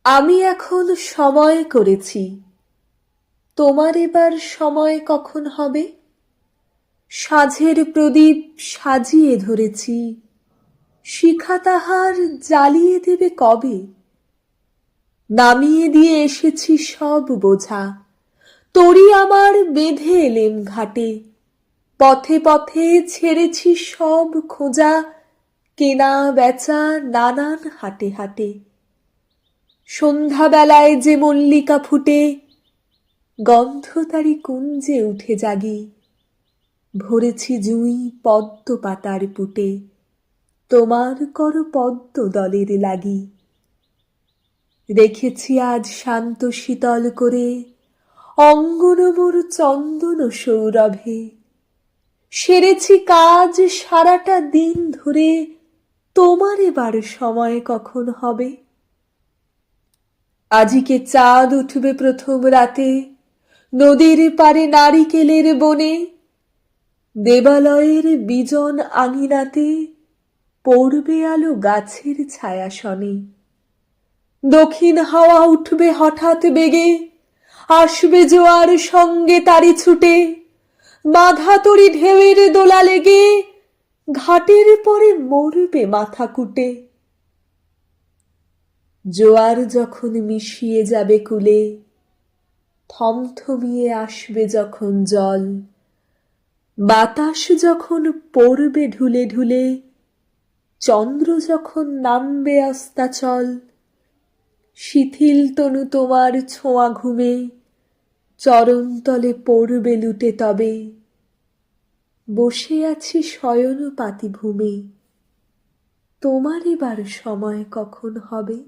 আমি এখন সময় করেছি, তোমার এবার সময় কখন হবে? সাঝের প্রদীপ সাজিয়ে ধরেছি, শিখা তাহার জ্বালিয়ে দেবে কবে? নামিয়ে দিয়ে এসেছি সব বোঝা, তরি আমার বেঁধে এলেম ঘাটে। পথে পথে ছেড়েছি সব খোঁজা, কেনা বেচা নানান হাটে হাটে। সন্ধ্যাবেলায় যে মল্লিকা ফুটে, গন্ধ তারি কুঞ্জে উঠে জাগি। ভরেছি জুঁই পদ্ম পাতার পুটে, তোমার কর পদ্ম দলের লাগি। রেখেছি আজ শান্ত শীতল করে, অঙ্গন মোর চন্দন সৌরভে। সেরেছি কাজ সারাটা দিন ধরে, তোমার এবার সময় কখন হবে? আজিকে চাঁদ উঠবে প্রথম রাতে, নদীর পারে নারিকেলের বনে। দেবালয়ের বিজন আঙিনাতে, পড়বে আলো গাছের ছায়াসনে। দক্ষিণ হাওয়া উঠবে হঠাৎ বেগে, আসবে জোয়ার সঙ্গে তারি ছুটে। বাঁধা তরি ঢেউয়ের দোলা লেগে, ঘাটের পরে মরবে মাথা কুটে। জোয়ার যখন মিশিয়ে যাবে কূলে, থমথমিয়ে আসবে যখন জল। বাতাস যখন পড়বে ঢুলে ঢুলে, চন্দ্র যখন নামবে অস্তাচল। শিথিল তনু তোমার ছোঁয়া ঘুমে, চরণতলে পড়বে লুটে তবে। বসে আছি শয়ন পাতি ভূমে, তোমার এবার সময় কখন হবে?